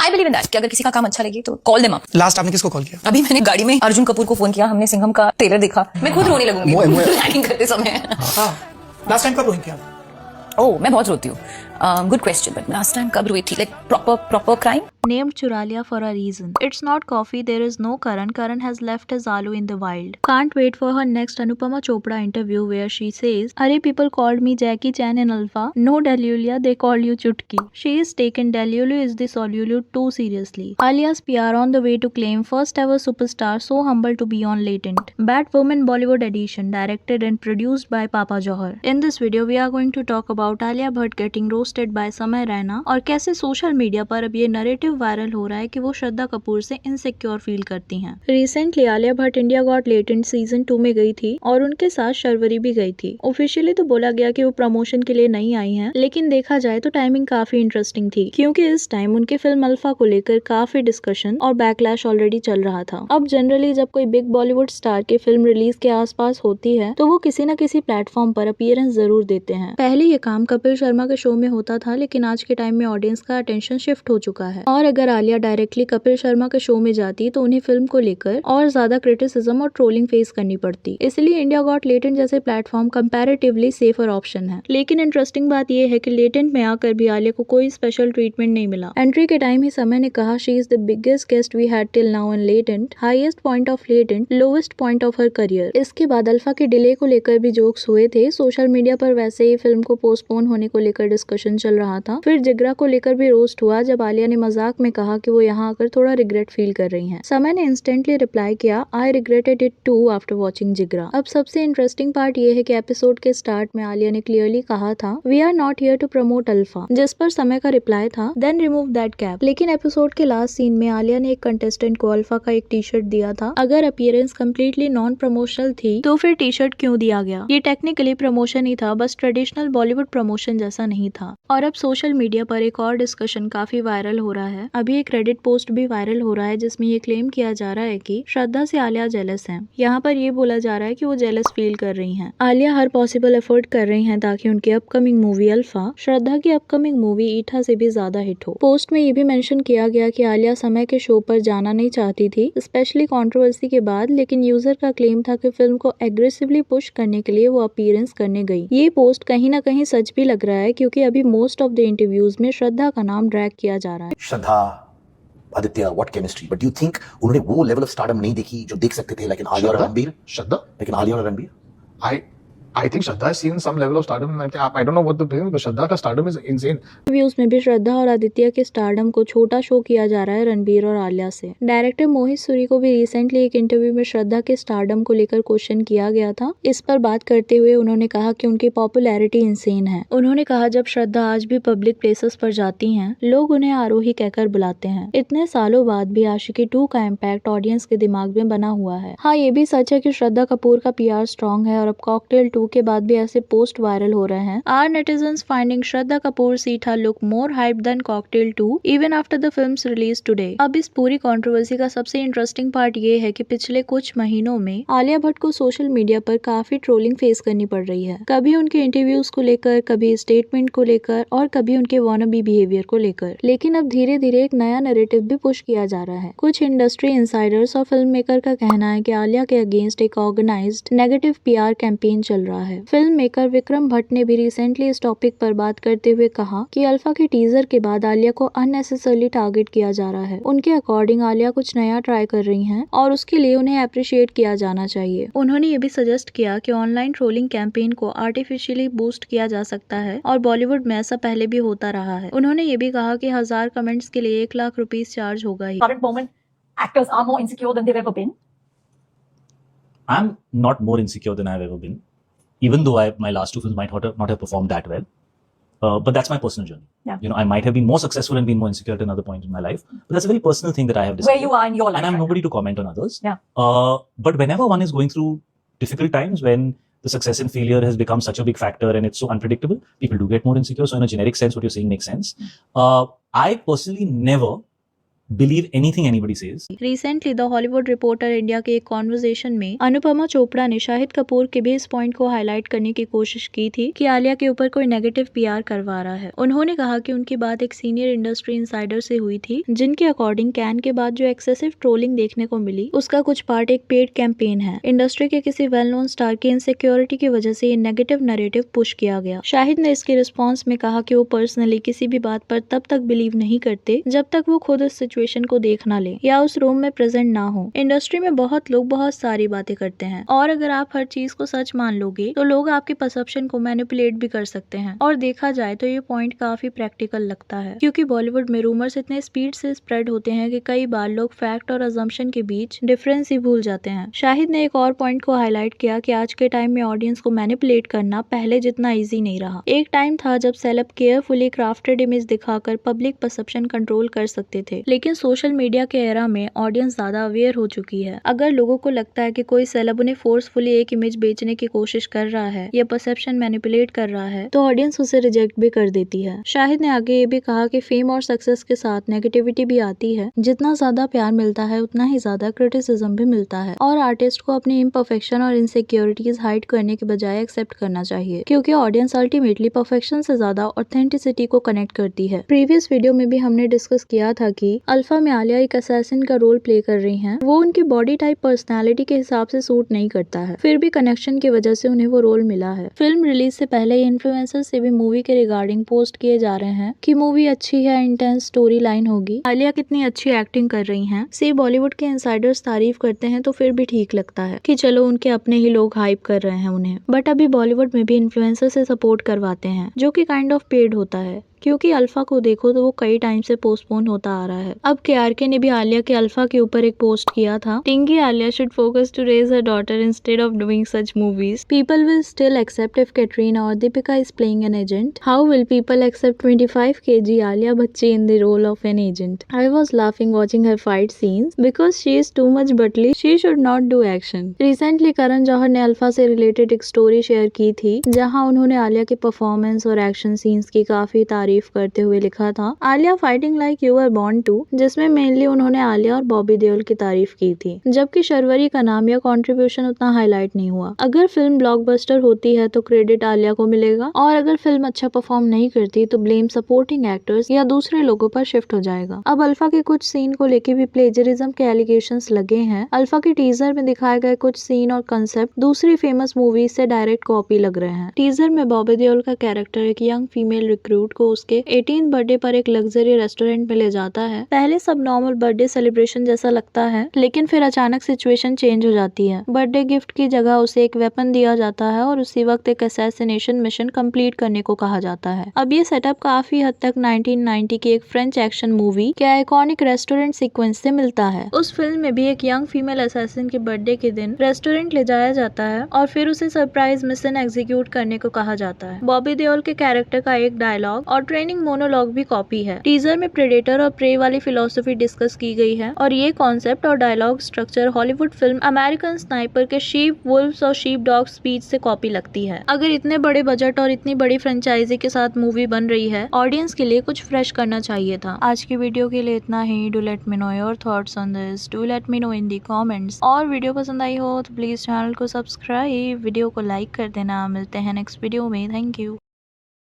I believe in that कि अगर किसी का काम अच्छा लगे तो कॉल देम अप। लास्ट आपने किसको कॉल किया? अभी मैंने गाड़ी में अर्जुन कपूर को फोन किया, हमने सिंघम का ट्रेलर देखा, मैं खुद रोने लगूंगी एक्टिंग करते समय। हाँ, लास्ट टाइम कब रोई थी आप? ओह मैं बहुत रोती हूँ। Good question, but last time कब रोई थी, like proper crime? Named Churalia for a reason. It's not coffee, there is no Karan. Karan has left his Alu in the wild. Can't wait for her next Anupama Chopra interview where she says, Arey, people called me Jackie Chan in Alpha. No Delulu, they called you Chutki. She is taken Delulu is the Solulu too seriously. Alia's PR on the way to claim first ever superstar so humble to be on Latent. Batwoman Bollywood edition directed and produced by Papa Johar. In this video we are going to talk about Alia Bhatt getting roasted by Samay Raina और कैसे social media पर अब ये narrative viral हो रहा है कि वो श्रद्धा कपूर से इनसिक्योर फील करती हैं। Recently Alia Bhatt India got latent season 2 में गई थी और उनके साथ शर्वरी भी गई थी। ऑफिशियली तो बोला गया कि वो प्रमोशन के लिए नहीं आई हैं, लेकिन देखा जाए तो टाइमिंग काफी इंटरेस्टिंग थी क्योंकि इस टाइम उनके फिल्म अल्फा को लेकर काफी डिस्कशन और बैकलैश ऑलरेडी चल रहा था। अब जनरली जब कोई बिग बॉलीवुड स्टार की फिल्म रिलीज के आसपास होती है तो वो किसी न किसी प्लेटफॉर्म पर अपीयरेंस जरूर देते हैं। पहले ये काम कपिल शर्मा के शो में होता था, लेकिन आज के टाइम में ऑडियंस का अटेंशन शिफ्ट हो चुका है और अगर आलिया डायरेक्टली कपिल शर्मा के शो में जाती तो उन्हें फिल्म को लेकर और ज्यादा क्रिटिसिज्म और ट्रोलिंग फेस करनी पड़ती। इसलिए इंडिया गॉट लेटेंट जैसे प्लेटफॉर्म कंपैरेटिवली सेफर ऑप्शन है। लेकिन इंटरेस्टिंग बात यह है कि लेटेंट में आकर भी आलिया को कोई स्पेशल ट्रीटमेंट नहीं मिला। एंट्री के टाइम ही समय ने कहा, she is the biggest guest we had till now in Latent, highest point of Latent, lowest point of her career. इसके बाद अल्फा के डिले को लेकर भी जोक्स हुए थे। सोशल मीडिया पर वैसे ही फिल्म को पोस्टपोन होने को लेकर डिस्कशन चल रहा था। फिर जिगरा को लेकर भी रोस्ट हुआ जब आलिया ने मजाक में कहा कि वो यहाँ आकर थोड़ा रिग्रेट फील कर रही हैं। समय ने इंस्टेंटली रिप्लाई किया, I regretted it too after watching Jigra. अब सबसे इंटरेस्टिंग पार्ट ये है कि एपिसोड के स्टार्ट में आलिया ने क्लियरली कहा था, we are not here to promote Alpha, जिस पर समय का रिप्लाई था, देन रिमूव दैट कैप। लेकिन एपिसोड के लास्ट सीन में आलिया ने एक कंटेस्टेंट को अल्फा का एक टी शर्ट दिया था। अगर अपीयरेंस कम्प्लीटली नॉन प्रमोशनल थी तो फिर टी शर्ट क्यों दिया गया? ये टेक्निकली प्रमोशन ही था, बस ट्रेडिशनल बॉलीवुड प्रमोशन जैसा नहीं था। और अब सोशल मीडिया पर एक और डिस्कशन काफी वायरल हो रहा है। अभी एक रेडिट पोस्ट भी वायरल हो रहा है जिसमें ये क्लेम किया जा रहा है कि श्रद्धा से आलिया जेलस हैं। यहाँ पर ये बोला जा रहा है कि वो जेलस फील कर रही हैं। आलिया हर पॉसिबल एफर्ट कर रही हैं ताकि उनकी अपकमिंग मूवी अल्फा श्रद्धा की अपकमिंग मूवी ईठा से भी ज्यादा हिट हो। पोस्ट में ये भी मेंशन किया गया कि आलिया समय के शो पर जाना नहीं चाहती थी, स्पेशली कंट्रोवर्सी के बाद, लेकिन यूजर का क्लेम था कि फिल्म को एग्रेसिवली पुश करने के लिए वो अपीयरेंस करने गई। ये पोस्ट कहीं ना कहीं सच भी लग रहा है क्योंकि अभी मोस्ट ऑफ द इंटरव्यूज में श्रद्धा का नाम ड्रैग किया जा रहा है। Shraddha, Aditya, what chemistry, but you think उन्होंने वो लेवल ऑफ स्टारडम नहीं देखी जो देख सकते थे, लेकिन आलिया और रणबीर? Shraddha? लेकिन आलिया और Ranbir? I think Shraddha has seen some level of stardom. I don't know what the thing, but Shraddha का stardom is insane. रिव्यूज में भी श्रद्धा और आदित्य के स्टारडम को छोटा शो किया जा रहा है रणबीर और आलिया से। डायरेक्टर मोहित सूरी को भी रिसेंटली एक इंटरव्यू में श्रद्धा के स्टारडम को लेकर क्वेश्चन किया गया था। इस पर बात करते हुए उन्होंने कहा कि उनकी पॉपुलैरिटी इंसेन है। उन्होंने कहा, जब श्रद्धा आज भी पब्लिक प्लेसेस पर जाती हैं, लोग उन्हें आरोही कहकर बुलाते हैं। इतने सालों बाद भी आशिकी 2 का इम्पैक्ट ऑडियंस के दिमाग में बना हुआ है। हाँ, ये भी सच है कि श्रद्धा कपूर का PR स्ट्रॉन्ग है और अब कॉकटेल 2 के बाद भी ऐसे पोस्ट वायरल हो रहे हैं। Are netizens finding Shraddha Kapoor सीठा look more hype than Cocktail 2 even after the films release today. अब इस पूरी कंट्रोवर्सी का सबसे इंटरेस्टिंग पार्ट ये है कि पिछले कुछ महीनों में आलिया भट्ट को सोशल मीडिया पर काफी ट्रोलिंग फेस करनी पड़ रही है। कभी उनके इंटरव्यूज को लेकर, कभी स्टेटमेंट को लेकर और कभी उनके वॉनबी बिहेवियर को लेकर। लेकिन अब धीरे धीरे एक नया नैरेटिव भी पुश किया जा रहा है। कुछ इंडस्ट्री इंसाइडर्स और फिल्म मेकर का कहना है कि आलिया के अगेंस्ट एक ऑर्गेनाइज्ड नेगेटिव PR कैंपेन चल रहा है। फिल्म मेकर विक्रम भट्ट ने भी रिसेंटली इस टॉपिक पर बात करते हुए कहा कि अल्फा के टीजर के बाद आलिया को अननेसेसरली टारगेट किया जा रहा है। उनके अकॉर्डिंग आलिया कुछ नया ट्राई कर रही हैं और उसके लिए उन्हें अप्रिशिएट किया जाना चाहिए। उन्होंने ये भी सजेस्ट किया कि ऑनलाइन ट्रोलिंग कैंपेन को आर्टिफिशियली बूस्ट किया जा सकता है और बॉलीवुड में ऐसा पहले भी होता रहा है। उन्होंने ये भी कहा कि 1000 कमेंट्स के लिए 1 लाख रुपीस चार्ज होगा ही। Current moment, actors are more insecure than they've ever been. I'm not more insecure than I've ever been, even though my last 2 films might not have performed that well. But that's my personal journey. Yeah. You know, I might have been more successful and been more insecure at another point in my life. But that's a very personal thing that I have decided. Where you are in your life. And I'm right nobody to comment on others. Yeah. But whenever one is going through difficult times, when the success and failure has become such a big factor and it's so unpredictable, people do get more insecure. So in a generic sense, what you're saying makes sense. I personally never believe anything anybody says. Recently the Hollywood reporter India के एक conversation में अनुपमा चोपड़ा ने शाहिद कपूर के भी इस point को highlight करने की कोशिश की थी कि आलिया के ऊपर कोई नेगेटिव पीआर करवा रहा है। उन्होंने कहा कि उनकी बात एक सीनियर इंडस्ट्री इनसाइडर से हुई थी, जिनके अकॉर्डिंग कैन के बाद जो एक्सेसिव ट्रोलिंग देखने को मिली उसका कुछ पार्ट एक पेड कैंपेन है। इंडस्ट्री के किसी वेल नोन स्टार की इनसिक्योरिटी की वजह से ये नेगेटिव नैरेटिव पुश किया गया। शाहिद ने इसके रिस्पॉन्स में कहा कि वो पर्सनली किसी भी बात पर तब तक बिलीव नहीं करते जब तक वो खुद इस सिचुएशन को देख ना ले या उस रूम में प्रेजेंट ना हो। इंडस्ट्री में बहुत लोग बहुत सारी बातें करते हैं और अगर आप हर चीज को सच मान लोगे तो लोग आपके परसेप्शन को मैनिपुलेट भी कर सकते हैं। और देखा जाए तो ये पॉइंट काफी प्रैक्टिकल लगता है, क्योंकि बॉलीवुड में रूमर्स इतने स्पीड से स्प्रेड होते हैं कि कई बार लोग फैक्ट और अजम्पशन के बीच डिफरेंस ही भूल जाते हैं। शाहिद ने एक और पॉइंट को हाईलाइट किया कि आज के टाइम में ऑडियंस को मैनिपुलेट करना पहले जितना ईजी नहीं रहा। एक टाइम था जब सेलेब केयरफुली क्राफ्टेड इमेज दिखाकर पब्लिक परसेप्शन कंट्रोल कर सकते थे, लेकिन सोशल मीडिया के एरा में ऑडियंस ज्यादा अवेयर हो चुकी है। अगर लोगों को लगता है कि कोई सेलेब उन्हें फोर्सफुली एक इमेज बेचने की कोशिश कर रहा है या परसेप्शन मैनिपुलेट कर रहा है तो ऑडियंस उसे रिजेक्ट भी कर देती है। शाहिद ने आगे ये भी कहा कि फेम और सक्सेस के साथ नेगेटिविटी भी आती है। जितना ज्यादा प्यार मिलता है उतना ही ज्यादा क्रिटिसिज्म भी मिलता है और आर्टिस्ट को अपनी इम्परफेक्शन और इनसिक्योरिटीज हाइड करने के बजाय एक्सेप्ट करना चाहिए, क्योंकि ऑडियंस अल्टीमेटली परफेक्शन से ज्यादा ऑथेंटिसिटी को कनेक्ट करती है। प्रीवियस वीडियो में भी हमने डिस्कस किया था कि अल्फा में आलिया एक असैसिन का रोल प्ले कर रही हैं। वो उनकी बॉडी टाइप पर्सनालिटी के हिसाब से सूट नहीं करता है, फिर भी कनेक्शन की वजह से उन्हें वो रोल मिला है। फिल्म रिलीज से पहले ही इन्फ्लुएंसर से भी मूवी के रिगार्डिंग पोस्ट किए जा रहे हैं कि मूवी अच्छी है, इंटेंस स्टोरी लाइन होगी, आलिया कितनी अच्छी एक्टिंग कर रही हैं। से बॉलीवुड के इनसाइडर्स तारीफ करते हैं तो फिर भी ठीक लगता है कि चलो उनके अपने ही लोग हाइप कर रहे हैं उन्हें। बट अभी बॉलीवुड में भी इन्फ्लुएंसर से सपोर्ट करवाते हैं, जो कि काइंड ऑफ पेड होता है, क्योंकि अल्फा को देखो तो वो कई टाइम से पोस्टपोन होता आ रहा है। अब केआरके ने भी आलिया के अल्फा के ऊपर एक पोस्ट किया था, टिंगी Alia should focus to raise her daughter instead of doing such movies. People will still accept if Katrina और Deepika is playing an agent. How will people accept 25 kg Alia बच्ची in the role of an agent? I was laughing watching her fight scenes because she is too much बटली, she should not do action. Recently Karan Johar ने Alpha से related एक story share की थी, जहाँ उन्होंने आलिया के परफॉर्मेंस और एक्शन सीन्स की काफी तारीफ करते हुए लिखा था Alia fighting like you are born to, जिसमें मेनली उन्होंने आलिया और बॉबी देओल की तारीफ की थी, जबकि शर्वरी का नाम या कंट्रीब्यूशन उतना हाईलाइट नहीं हुआ। अगर फिल्म ब्लॉकबस्टर होती है तो क्रेडिट आलिया को मिलेगा, और अगर फिल्म अच्छा परफॉर्म नहीं करती तो ब्लेम सपोर्टिंग एक्टर्स या दूसरे लोगों पर शिफ्ट हो जाएगा। अब अल्फा के कुछ सीन को लेके भी प्लेजरिज्म के एलिगेशंस लगे हैं। अल्फा के टीजर में दिखाए गए कुछ सीन और कंसेप्ट दूसरी फेमस मूवीज से डायरेक्ट कॉपी लग रहे हैं। टीजर में बॉबी देओल का कैरेक्टर एक यंग फीमेल रिक्रूट को उसके 18th बर्थडे पर एक लग्जरी रेस्टोरेंट में ले जाता है। पहले सब नॉर्मल बर्थडे सेलिब्रेशन जैसा लगता है, लेकिन फिर अचानक सिचुएशन चेंज हो जाती है। बर्थडे गिफ्ट की जगह उसे एक वेपन दिया जाता है और उसी वक्त एक असैसिनेशन मिशन कंप्लीट करने को कहा जाता है। अब ये सेटअप काफी हद तक 1990 की एक फ्रेंच एक्शन मूवी के आइकॉनिक रेस्टोरेंट सीक्वेंस से मिलता है। उस फिल्म में भी एक यंग फीमेल असैसिन के बर्थडे के दिन रेस्टोरेंट ले जाया जाता है और फिर उसे सरप्राइज मिशन एग्जीक्यूट करने को कहा जाता है। बॉबी देओल के कैरेक्टर का एक डायलॉग और ट्रेनिंग मोनोलॉग भी कॉपी है। टीजर में प्रेडेटर और प्रे वाली फिलॉसफी डिस्कस की गई है और ये कॉन्सेप्ट और dialogue structure Hollywood film American Sniper के शीप वुल्व्स और शीप डॉग स्पीच से कॉपी लगती है। अगर इतने बड़े बजट और इतनी बड़ी फ्रेंचाइजी के साथ मूवी बन रही है, ऑडियंस के लिए कुछ फ्रेश करना चाहिए था। आज की वीडियो के लिए इतना ही। Do let me know your thoughts on this, do let me know in the comments. और वीडियो पसंद आई हो तो प्लीज चैनल को सब्सक्राइब, वीडियो को लाइक कर देना। मिलते हैं नेक्स्ट वीडियो में। Thank you.